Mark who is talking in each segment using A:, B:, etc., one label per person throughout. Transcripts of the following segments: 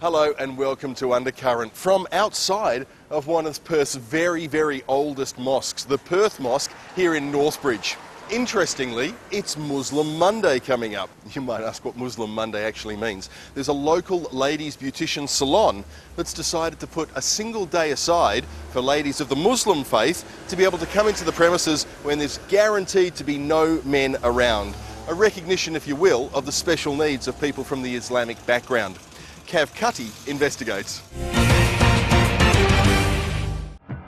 A: Hello and welcome to Undercurrent from outside of one of Perth's very, very oldest mosques, the Perth Mosque here in Northbridge. Interestingly, it's Muslim Monday coming up. You might ask what Muslim Monday actually means. There's a local ladies beautician salon that's decided to put a single day aside for ladies of the Muslim faith to be able to come into the premises when there's guaranteed to be no men around. A recognition, if you will, of the special needs of people from the Islamic background. Cav Cutty investigates.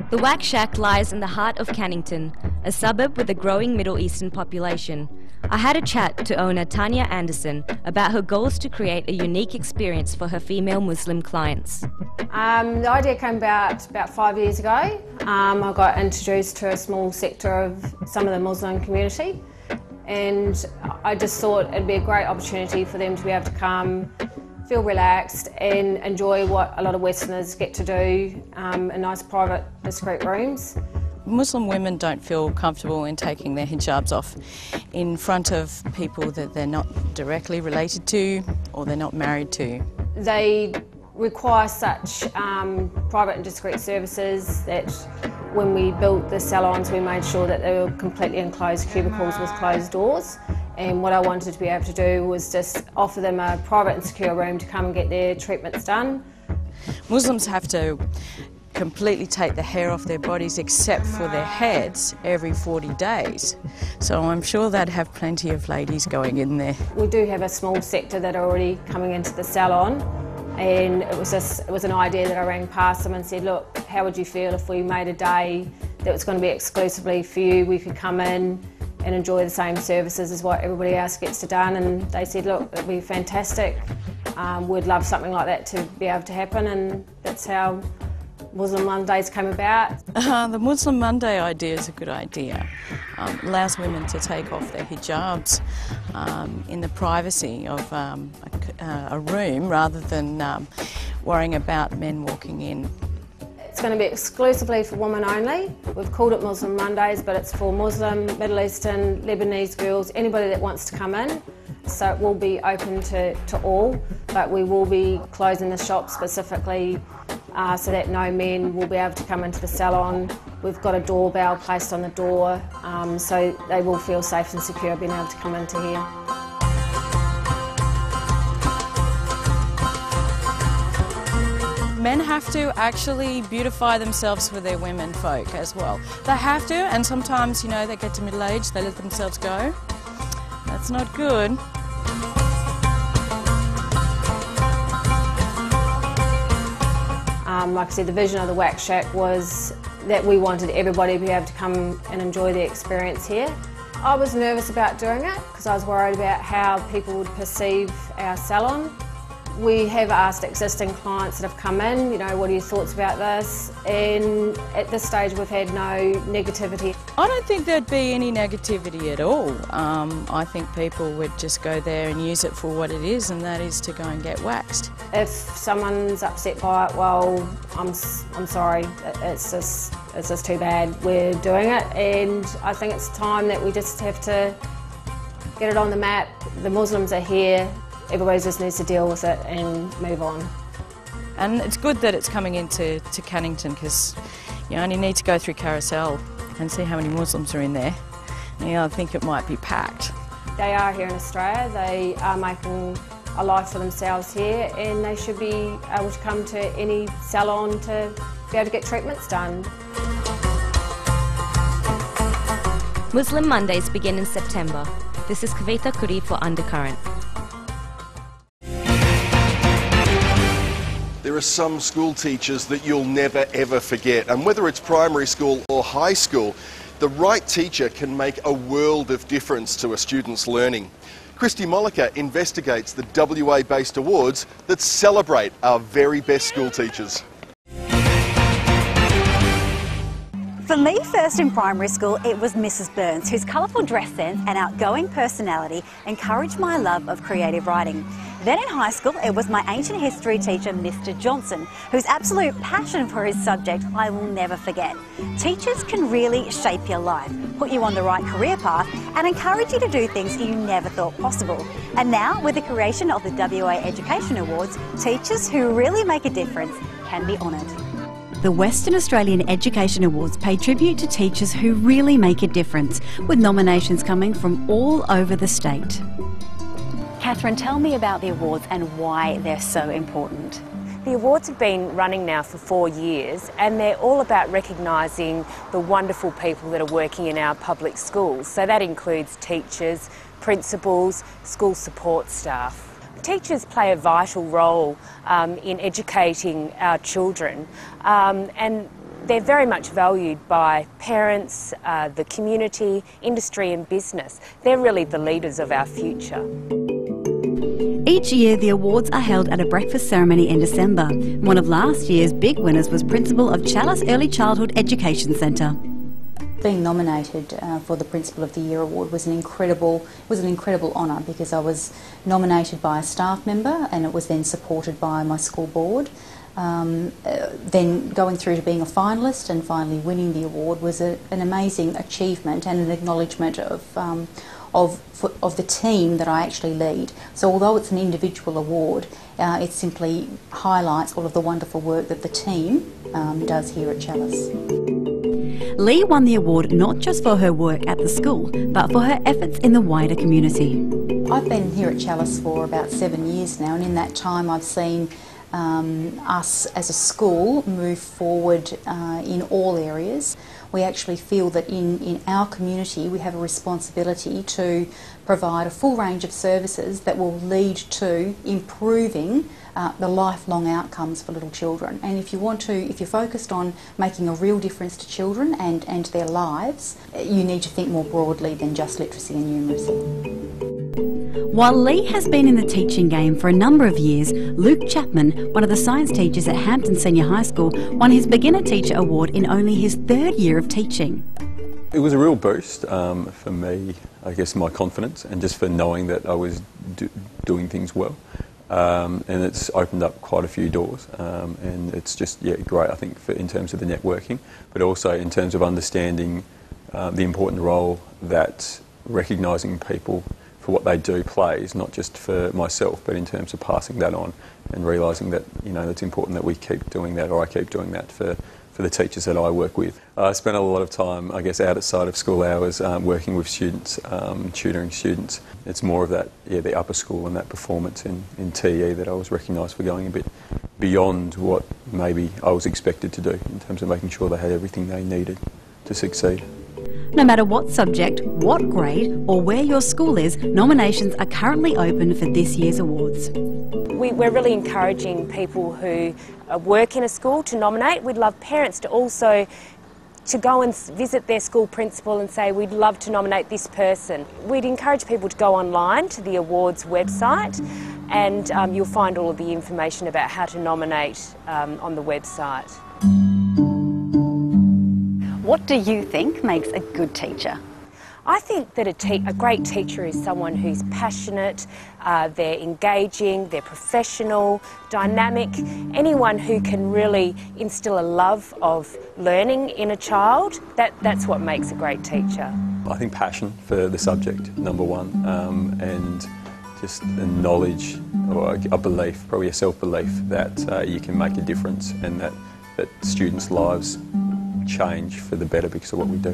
B: The Wax Shak lies in the heart of Cannington, a suburb with a growing Middle Eastern population. I had a chat to owner Tanya Anderson about her goals to create a unique experience for her female Muslim clients.
C: The idea came about 5 years ago. I got introduced to a small sector of some of the Muslim community, and I just thought it'd be a great opportunity for them to be able to come, feel relaxed and enjoy what a lot of Westerners get to do in nice private discreet rooms.
D: Muslim women don't feel comfortable in taking their hijabs off in front of people that they're not directly related to or they're not married to.
C: They require such private and discreet services that when we built the salons we made sure that they were completely enclosed cubicles with closed doors. And what I wanted to be able to do was just offer them a private and secure room to come and get their treatments done.
D: Muslims have to completely take the hair off their bodies except for their heads every 40 days. So I'm sure they'd have plenty of ladies going in there. We
C: do have a small sector that are already coming into the salon, and it was an idea that I rang past them and said, look, how would you feel if we made a day that was going to be exclusively for you? We could come in and enjoy the same services as what everybody else gets to done. And they said, look, it'd be fantastic. We'd love something like that to be able to happen, and that's how Muslim Mondays came about.
D: The Muslim Monday idea is a good idea. Allows women to take off their hijabs in the privacy of a room rather than worrying about men walking in.
C: It's going to be exclusively for women only. We've called it Muslim Mondays, but it's for Muslim, Middle Eastern, Lebanese girls, anybody that wants to come in. So it will be open to all, but we will be closing the shop specifically so that no men will be able to come into the salon. We've got a doorbell placed on the door, so they will feel safe and secure being able to come into here.
D: Men have to actually beautify themselves for their women folk as well. They have to, and sometimes, you know, they get to middle age, they let themselves go. That's not good.
C: Like I said, the vision of the Wax Shak was that we wanted everybody to be able to come and enjoy the experience here. I was nervous about doing it because I was worried about how people would perceive our salon. We have asked existing clients that have come in, you know, what are your thoughts about this? And at this stage we've had no negativity.
D: I don't think there'd be any negativity at all. I think people would just go there and use it for what it is, and that is to go and get waxed.
C: If someone's upset by it, well, I'm sorry, it's just too bad. We're doing it, and I think it's time that we just have to get it on the map. The Muslims are here. Everybody just needs to deal with it and move on.
D: And it's good that it's coming into Cannington, because you only need to go through Carousel and see how many Muslims are in there. And, you know, I think it might be packed.
C: They are here in Australia. They are making a life for themselves here, and they should be able to come to any salon to be able to get treatments done.
B: Muslim Mondays begin in September. This is Kavita Kuri for Undercurrent.
A: There are some school teachers that you'll never ever forget, and whether it's primary school or high school, the right teacher can make a world of difference to a student's learning. Christy Molliker investigates the WA-based awards that celebrate our very best school teachers.
E: For me, first in primary school, it was Mrs. Burns, whose colourful dress sense and outgoing personality encouraged my love of creative writing. Then in high school, it was my ancient history teacher, Mr. Johnson, whose absolute passion for his subject I will never forget. Teachers can really shape your life, put you on the right career path, and encourage you to do things you never thought possible. And now, with the creation of the WA Education Awards, teachers who really make a difference can be honoured.
F: The Western Australian Education Awards pay tribute to teachers who really make a difference, with nominations coming from all over the state.
E: Catherine, tell me about the awards and why they're so important.
G: The awards have been running now for 4 years, and they're all about recognising the wonderful people that are working in our public schools. So that includes teachers, principals, school support staff. Teachers play a vital role in educating our children, and they're very much valued by parents, the community, industry and business. They're really the leaders of our future.
F: Each year, the awards are held at a breakfast ceremony in December. One of last year's big winners was Principal of Chalice Early Childhood Education Centre.
H: Being nominated for the Principal of the Year award was an incredible honour, because I was nominated by a staff member and it was then supported by my school board. Then going through to being a finalist and finally winning the award was an amazing achievement and an acknowledgement of the team that I actually lead. So although it's an individual award, it simply highlights all of the wonderful work that the team does here at Chalice.
F: Lee won the award not just for her work at the school, but for her efforts in the wider community.
H: I've been here at Chalice for about 7 years now, and in that time I've seen us as a school move forward in all areas. We actually feel that in our community we have a responsibility to provide a full range of services that will lead to improving the lifelong outcomes for little children. And if you're focused on making a real difference to children and their lives, you need to think more broadly than just literacy and numeracy.
F: While Lee has been in the teaching game for a number of years, Luke Chapman, one of the science teachers at Hampton Senior High School, won his Beginner Teacher Award in only his 3rd year of teaching.
I: It was a real boost for me, I guess, my confidence, and just for knowing that I was doing things well. And it's opened up quite a few doors, and it's just great, I think, in terms of the networking, but also in terms of understanding the important role that recognising people for what they do plays, not just for myself, but in terms of passing that on and realising that, it's important that we keep doing that, or I keep doing that for the teachers that I work with. I spent a lot of time, I guess, outside of school hours working with students, tutoring students. It's more of that, the upper school and that performance in TE that I was recognised for going a bit beyond what maybe I was expected to do in terms of making sure they had everything they needed to succeed.
F: No matter what subject, what grade, or where your school is, nominations are currently open for this year's awards.
G: We're really encouraging people who work in a school to nominate. We'd love parents to also to go and visit their school principal and say, we'd love to nominate this person. We'd encourage people to go online to the awards website, and you'll find all of the information about how to nominate on the website.
E: What do you think makes a good teacher?
G: I think that a great teacher is someone who's passionate, they're engaging, they're professional, dynamic, anyone who can really instill a love of learning in a child. That's what makes a great teacher.
I: I think passion for the subject, number one, and just a knowledge or a belief, probably a self-belief that you can make a difference and that students' lives change for the better because of what we do.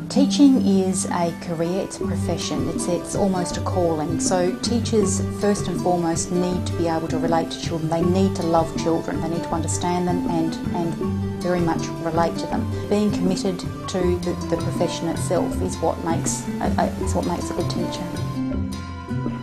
H: Teaching is a career, it's a profession, it's almost a calling. So teachers first and foremost need to be able to relate to children. They need to love children, they need to understand them and very much relate to them. Being committed to the profession itself is what makes a good teacher.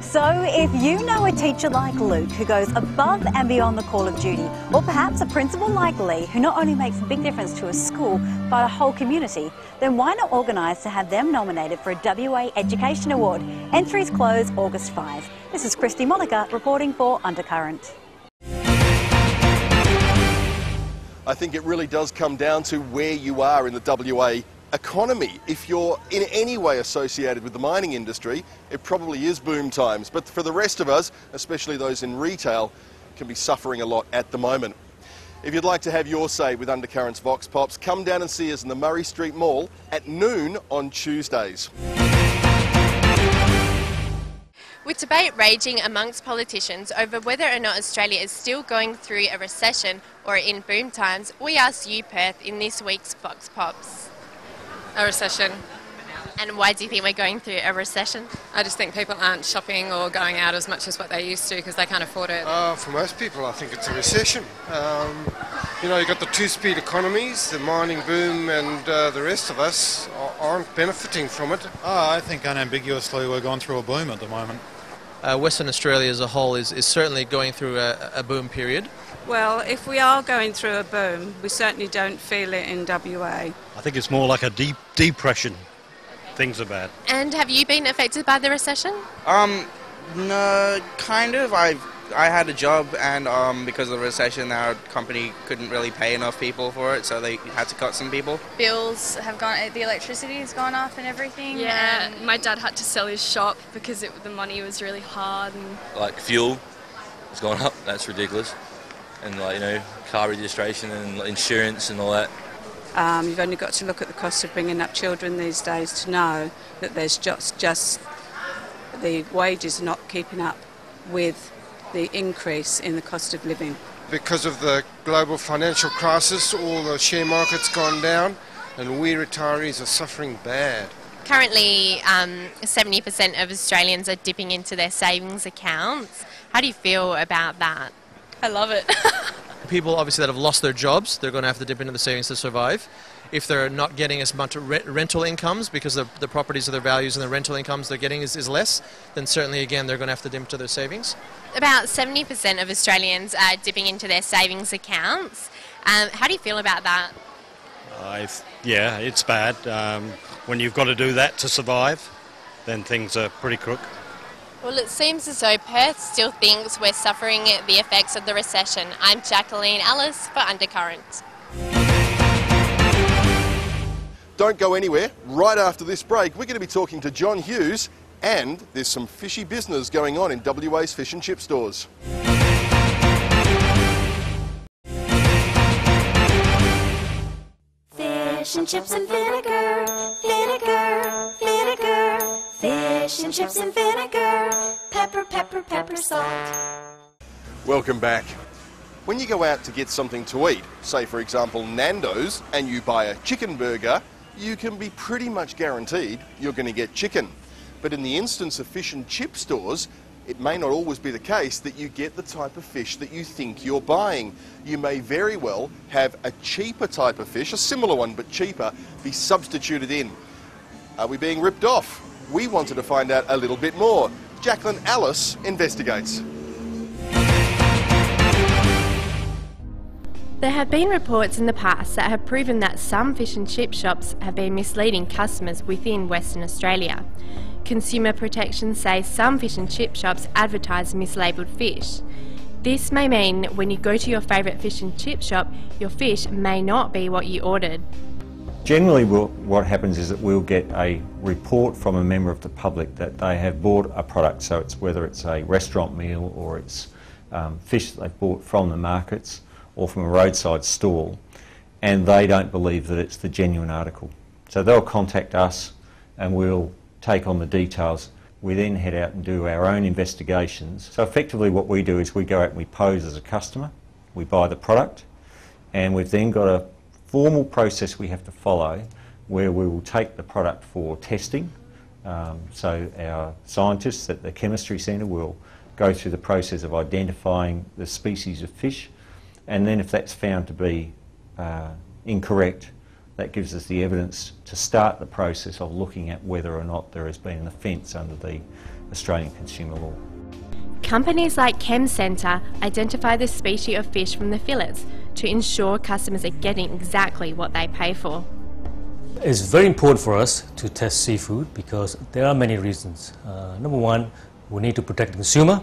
E: So if you know a teacher like Luke who goes above and beyond the call of duty, or perhaps a principal like Lee who not only makes a big difference to a school but a whole community, then why not organise to have them nominated for a WA Education Award? Entries close August 5. This is Christy Monica reporting for Undercurrent.
A: I think it really does come down to where you are in the WA economy. If you're in any way associated with the mining industry, it probably is boom times. But for the rest of us, especially those in retail, can be suffering a lot at the moment. If you'd like to have your say with Undercurrent's Vox Pops, come down and see us in the Murray Street Mall at noon on Tuesdays.
J: With debate raging amongst politicians over whether or not Australia is still going through a recession or in boom times, we asked you, Perth, in this week's Vox Pops.
K: A recession.
J: And why do you think we're going through a recession?
K: I just think people aren't shopping or going out as much as what they used to because they can't afford it.
L: For most people, I think it's a recession. You know, you've got the two-speed economies, the mining boom, and the rest of us aren't benefiting from it.
M: I think unambiguously we're going through a boom at the moment.
N: Western Australia as a whole is certainly going through a boom period.
O: Well, if we are going through a boom, we certainly don't feel it in WA.
M: I think it's more like a depression. Things are bad.
J: And have you been affected by the recession?
P: No, kind of. I had a job, and because of the recession, our company couldn't really pay enough people for it, so they had to cut some people.
Q: Bills have gone, the electricity has gone up and everything.
R: Yeah, and my dad had to sell his shop because the money was really hard. And
S: like fuel has gone up, that's ridiculous. And like, you know, car registration and insurance and all that.
O: You've only got to look at the cost of bringing up children these days to know that there's just the wages are not keeping up with the increase in the cost of living.
L: Because of the global financial crisis, all the share market's gone down, and we retirees are suffering bad.
J: Currently, 70% of Australians are dipping into their savings accounts. How do you feel about that?
R: I love it.
N: People obviously that have lost their jobs, they're going to have to dip into the savings to survive. If they're not getting as much rental incomes because the properties of their values and the rental incomes they're getting is less, then certainly again they're going to have to dip into their savings.
J: About 70% of Australians are dipping into their savings accounts. How do you feel about that?
M: Yeah, it's bad. When you've got to do that to survive, then things are pretty crook.
J: Well, it seems as though Perth still thinks we're suffering the effects of the recession. I'm Jacqueline Ellis for Undercurrent.
A: Don't go anywhere. Right after this break, we're going to be talking to John Hughes, and there's some fishy business going on in WA's fish and chip stores.
T: Fish and chips and vinegar, vinegar, vinegar. Fish and chips and vinegar, pepper, pepper, pepper, salt.
A: Welcome back. When you go out to get something to eat, say for example Nando's, and you buy a chicken burger, you can be pretty much guaranteed you're going to get chicken. But in the instance of fish and chip stores, it may not always be the case that you get the type of fish that you think you're buying. You may very well have a cheaper type of fish, a similar one but cheaper, be substituted in. Are we being ripped off? We wanted to find out a little bit more. Jacqueline Ellis investigates.
J: There have been reports in the past that have proven that some fish and chip shops have been misleading customers within Western Australia. Consumer Protection says some fish and chip shops advertise mislabelled fish. This may mean when you go to your favourite fish and chip shop, your fish may not be what you ordered.
U: Generally what happens is that we'll get a report from a member of the public that they have bought a product, so it's whether it's a restaurant meal or it's fish that they've bought from the markets or from a roadside stall, and they don't believe that it's the genuine article. So they'll contact us and we'll take on the details. We then head out and do our own investigations. So effectively what we do is we go out and we pose as a customer, we buy the product, and we've then got a formal process we have to follow where we will take the product for testing. So our scientists at the chemistry centre will go through the process of identifying the species of fish, and then if that's found to be incorrect, that gives us the evidence to start the process of looking at whether or not there has been an offence under the Australian consumer law.
J: Companies like Chem Centre identify the species of fish from the fillets to ensure customers are getting exactly what they pay for.
V: It's very important for us to test seafood because there are many reasons. Number one, we need to protect the consumer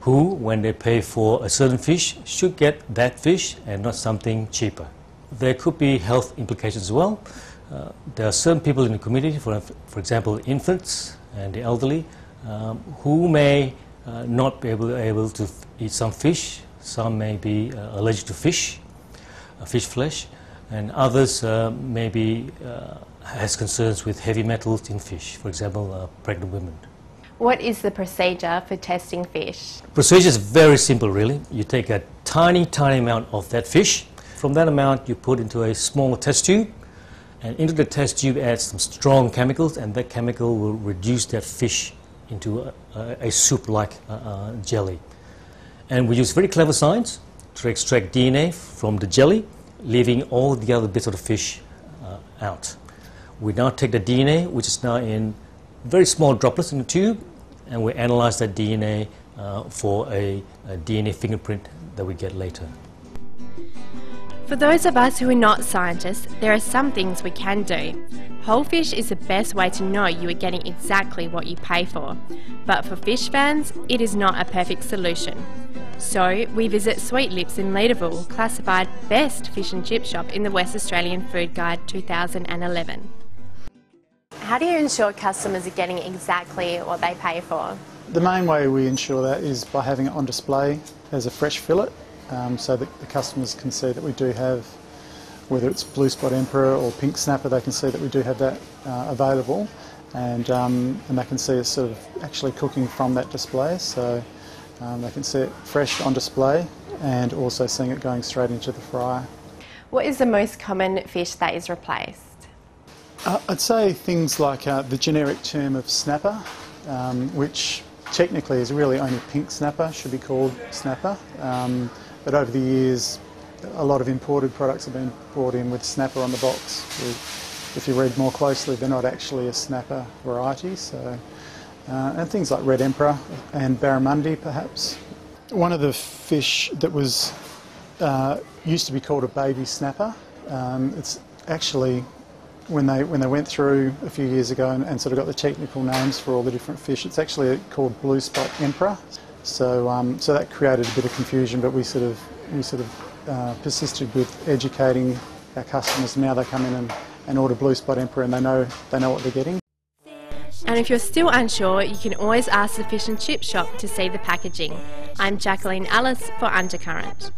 V: who, when they pay for a certain fish, should get that fish and not something cheaper. There could be health implications as well. There are certain people in the community, for example, infants and the elderly, who may not be able to eat some fish. Some may be allergic to fish flesh, and others maybe has concerns with heavy metals in fish, for example, pregnant women.
J: What is the procedure for testing fish?
V: Procedure is very simple, really. You take a tiny amount of that fish. From that amount, you put into a small test tube, and into the test tube add some strong chemicals, and that chemical will reduce that fish into a soup-like jelly. And we use very clever science to extract DNA from the jelly, leaving all the other bits of the fish out. We now take the DNA, which is now in very small droplets in the tube, and we analyze that DNA for a DNA fingerprint that we get later.
J: For those of us who are not scientists, there are some things we can do. Whole fish is the best way to know you are getting exactly what you pay for. But for fish fans, it is not a perfect solution. So we visit Sweet Lips in Leederville, classified best fish and chip shop in the West Australian Food Guide 2011. How do you ensure customers are getting exactly what they pay for?
C: The main way we ensure that is by having it on display as a fresh fillet, so that the customers can see that we do have, whether it's blue spot emperor or pink snapper, they can see that we do have that available, and they can see us sort of actually cooking from that display, so they can see it fresh on display and also seeing it going straight into the fryer.
J: What is the most common fish that is replaced?
C: I'd say things like the generic term of snapper, which technically is really only pink snapper, should be called snapper. But over the years, a lot of imported products have been brought in with snapper on the box. If you read more closely, they're not actually a snapper variety. So, and things like red emperor and barramundi, perhaps. One of the fish that was used to be called a baby snapper. It's actually, when they went through a few years ago and sort of got the technical names for all the different fish, it's actually called blue spot emperor. So so that created a bit of confusion, but we sort of persisted with educating our customers. Now they come in and order blue spot emperor, and they know what they're getting.
J: And if you're still unsure, you can always ask the fish and chip shop to see the packaging. I'm Jacqueline Ellis for Undercurrent.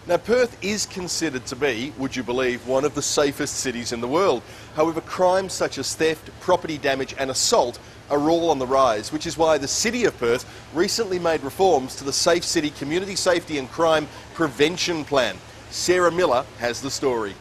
A: Now, Perth is considered to be, would you believe, one of the safest cities in the world. However, crimes such as theft, property damage and assault are all on the rise, which is why the City of Perth recently made reforms to the Safe City Community Safety and Crime Prevention Plan. Sarah Miller has the story.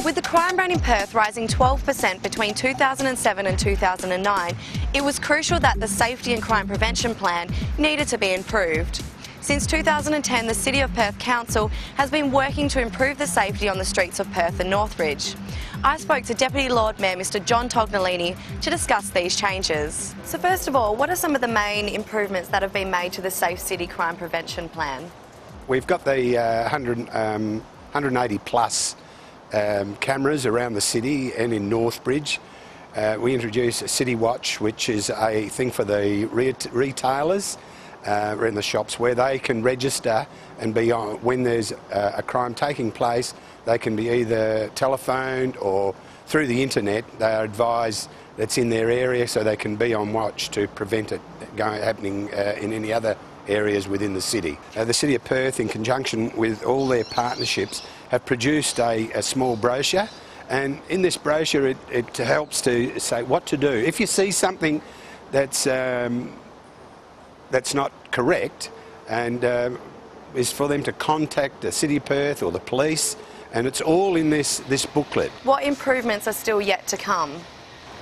D: With the crime rate in Perth rising 12% between 2007 and 2009, it was crucial that the Safety and Crime Prevention Plan needed to be improved. Since 2010, the City of Perth Council has been working to improve the safety on the streets of Perth and Northbridge. I spoke to Deputy Lord Mayor Mr John Tognolini to discuss these changes. So first of all, what are some of the main improvements that have been made to the Safe City Crime Prevention Plan?
W: We've got the 180 plus cameras around the city and in Northbridge. We introduced City Watch, which is a thing for the retailers in the shops where they can register and be on when there's a crime taking place. They can be either telephoned or through the internet. They are advised that's in their area, so they can be on watch to prevent it happening in any other areas within the city. The City of Perth, in conjunction with all their partnerships, have produced a small brochure, and in this brochure it helps to say what to do. If you see something that's not correct, and is for them to contact the City of Perth or the police, and it's all in this booklet.
D: What improvements are still yet to come?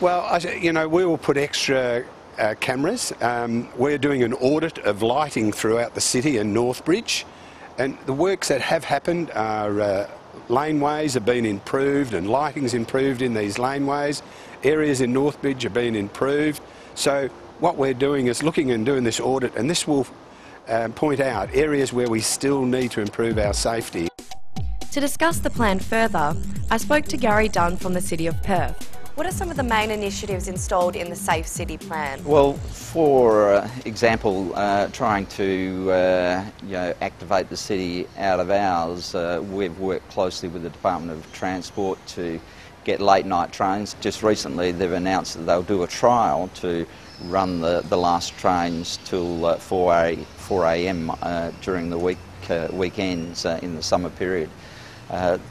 W: Well, you know, we will put extra cameras. We're doing an audit of lighting throughout the city and Northbridge, and the works that have happened are laneways have been improved and lighting's improved in these laneways. Areas in Northbridge have been improved. So what we're doing is looking and doing this audit, and this will point out areas where we still need to improve our safety.
D: To discuss the plan further, I spoke to Gary Dunn from the City of Perth. What are some of the main initiatives installed in the Safe City plan?
B: Well, for example, trying to activate the city out of hours, we've worked closely with the Department of Transport to get late night trains. Just recently they've announced that they'll do a trial to run the last trains till 4 a.m. During the weekends in the summer period.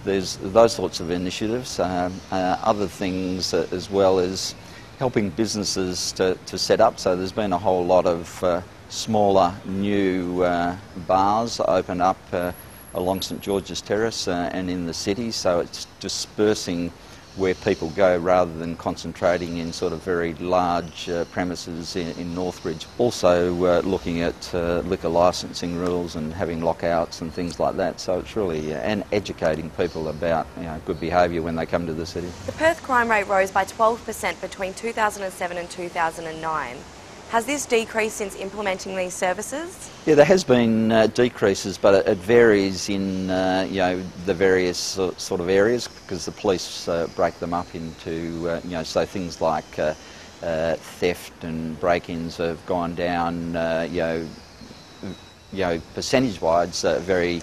B: There's those sorts of initiatives. Other things as well as helping businesses to set up. So there's been a whole lot of smaller new bars open up along St George's Terrace and in the city. So it's dispersing where people go rather than concentrating in sort of very large premises in Northbridge. Also looking at liquor licensing rules and having lockouts and things like that. So it's really, and educating people about good behaviour when they come to the city.
D: The Perth crime rate rose by 12% between 2007 and 2009. Has this decreased since implementing these services?
B: Yeah, there has been decreases, but it varies in the various sort of areas, because the police break them up into so things like theft and break-ins have gone down. Percentage-wise, very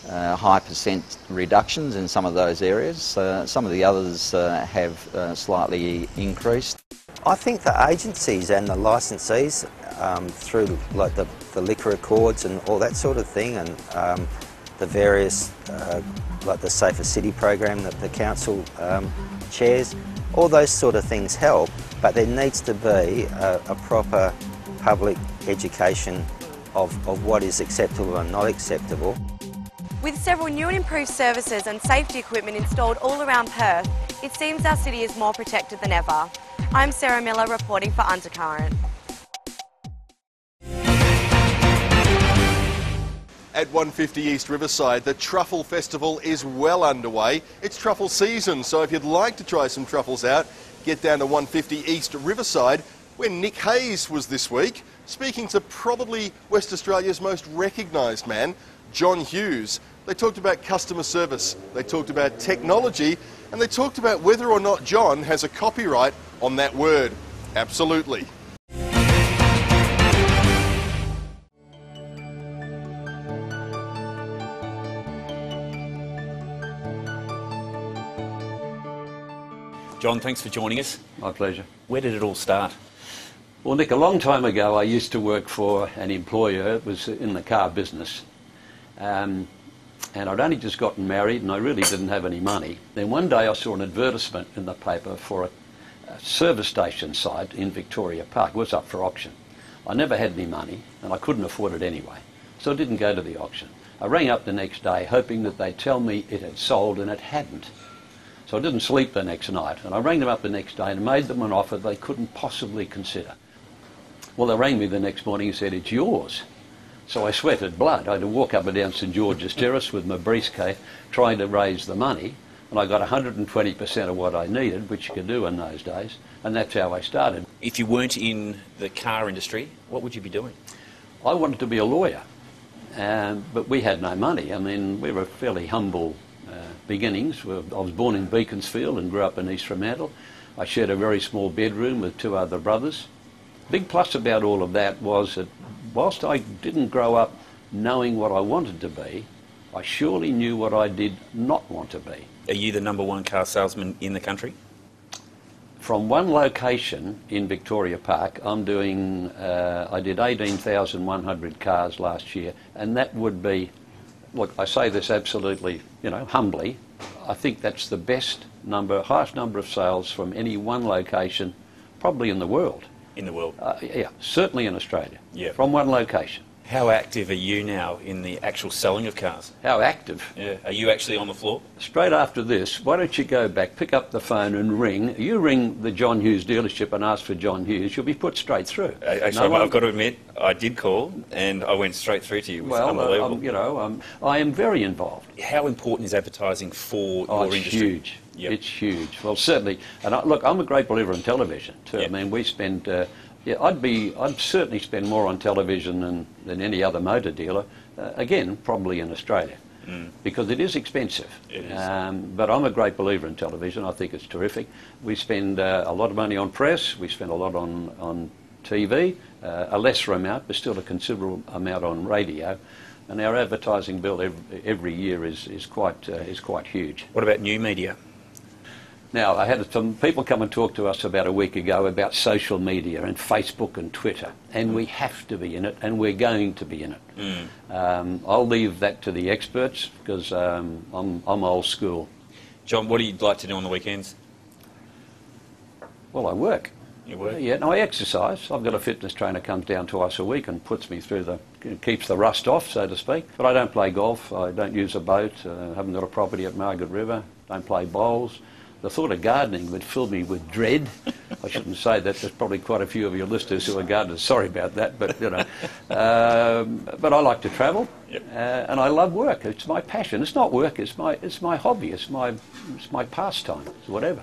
B: high percent reductions in some of those areas. Some of the others have slightly increased.
F: I think the agencies and the licensees through like the liquor accords and all that sort of thing, and the various like the Safer City program that the council chairs, all those sort of things help, but there needs to be a proper public education of what is acceptable and not acceptable.
D: With several new and improved services and safety equipment installed all around Perth, it seems our city is more protected than ever. I'm Sarah Miller reporting for Undercurrent.
A: At 150 East Riverside, the Truffle Festival is well underway. It's truffle season, so if you'd like to try some truffles out, get down to 150 East Riverside, where Nick Hayes was this week, speaking to probably West Australia's most recognised man, John Hughes. They talked about customer service, they talked about technology, and they talked about whether or not John has a copyright on that word. Absolutely.
G: John, thanks for joining us.
X: My pleasure.
G: Where did it all start?
X: Well, Nick, a long time ago I used to work for an employer. It was in the car business. And I'd only just gotten married and I really didn't have any money. Then one day I saw an advertisement in the paper for a service station site in Victoria Park. It was up for auction. I never had any money and I couldn't afford it anyway, so I didn't go to the auction. I rang up the next day hoping that they'd tell me it had sold, and it hadn't. So I didn't sleep the next night, and I rang them up the next day and made them an offer they couldn't possibly consider. Well, they rang me the next morning and said, "It's yours." So I sweated blood. I had to walk up and down St George's Terrace with my briefcase trying to raise the money, and I got 120% of what I needed, which you could do in those days, and that's how I started.
G: If you weren't in the car industry, what would you be doing?
X: I wanted to be a lawyer, but we had no money. I mean, we were fairly humble beginnings. I was born in Beaconsfield and grew up in East Fremantle. I shared a very small bedroom with two other brothers. Big plus about all of that was that whilst I didn't grow up knowing what I wanted to be, I surely knew what I did not want to be.
G: Are you the #1 car salesman in the country?
X: From one location in Victoria Park, I'm doing, I did 18,100 cars last year, and that would be, look, I say this absolutely, humbly, I think that's the best number, highest number of sales from any one location, probably in the world.
G: In the world?
X: Yeah, certainly in Australia.
G: Yeah.
X: From one location.
G: How active are you now in the actual selling of cars?
X: How active?
G: Yeah. Are you actually on the floor?
X: Straight after this, why don't you go back, pick up the phone and ring. You ring the John Hughes dealership and ask for John Hughes, you'll be put straight through.
G: Actually, I've got to admit, I did call and I went straight through to you. It was unbelievable.
X: I am very involved.
G: How important is advertising for your industry?
X: It's huge. Yep. It's huge. Well, certainly. And look, I'm a great believer in television too. Yep. I mean, we spend... I'd certainly spend more on television than any other motor dealer, again, probably in Australia. because it is expensive.
G: It is.
X: But I'm a great believer in television. I think it's terrific. We spend a lot of money on press. We spend a lot on TV, a lesser amount, but still a considerable amount on radio. And our advertising bill every year is quite huge.
G: What about new media?
X: Now, I had some people come and talk to us about a week ago about social media and Facebook and Twitter, and we have to be in it, and we're going to be in it. I'll leave that to the experts because I'm old school.
G: John, what do you like to do on the weekends?
X: Well, I work.
G: You work?
X: Yeah, no, I exercise. I've got a fitness trainer comes down twice a week and puts me through keeps the rust off, so to speak. But I don't play golf. I don't use a boat. Haven't got a property at Margaret River. Don't play bowls. The thought of gardening would fill me with dread. I shouldn't say that. There's probably quite a few of your listeners who are gardeners. Sorry about that, but you know. But I like to travel, and I love work. It's my passion. It's not work. It's my hobby. It's my pastime. It's whatever.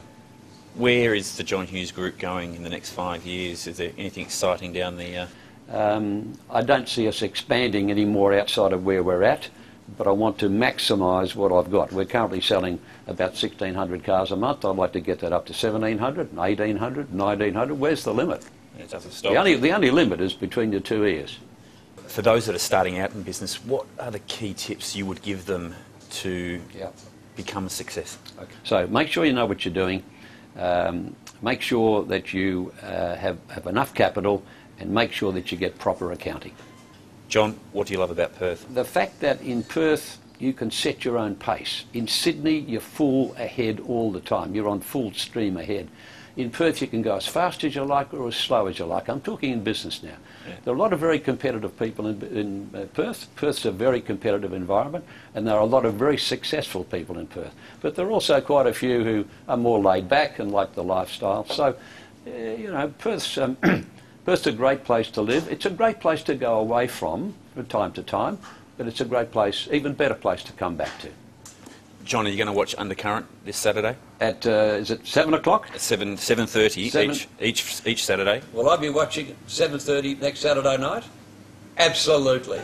G: Where is the John Hughes Group going in the next 5 years? Is there anything exciting down the...
X: I don't see us expanding any more outside of where we're at, but I want to maximise what I've got. We're currently selling about 1,600 cars a month. I'd like to get that up to 1,700, 1,800, 1,900. Where's the limit?
G: It doesn't stop.
X: The only limit is between your two ears.
G: For those that are starting out in business, what are the key tips you would give them to become a success?
X: Okay. So make sure you know what you're doing. Make sure that you have enough capital, and make sure that you get proper accounting.
G: John, what do you love about Perth?
X: The fact that in Perth you can set your own pace. In Sydney you're full ahead all the time. You're on full stream ahead. In Perth you can go as fast as you like or as slow as you like. I'm talking in business now. Yeah. There are a lot of very competitive people in Perth. Perth's a very competitive environment, and there are a lot of very successful people in Perth. But there are also quite a few who are more laid back and like the lifestyle. So, you know, Perth's a great place to live. It's a great place to go away from time to time, but it's a great place, even better place to come back to.
G: John, are you going to watch Undercurrent this Saturday?
X: At is it 7 o'clock?
G: At 7:30 each Saturday.
X: Will I be watching 7:30 next Saturday night? Absolutely.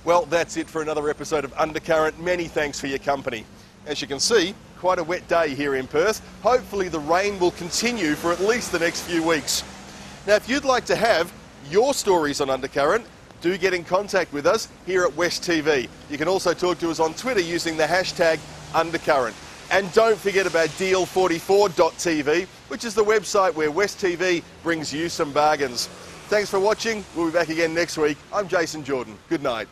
A: Well, that's it for another episode of Undercurrent. Many thanks for your company. As you can see, quite a wet day here in Perth. Hopefully the rain will continue for at least the next few weeks. Now, if you'd like to have your stories on Undercurrent, do get in contact with us here at WTV. You can also talk to us on Twitter using the hashtag Undercurrent. And don't forget about deal44.tv, which is the website where WTV brings you some bargains. Thanks for watching. We'll be back again next week. I'm Jason Jordan. Good night.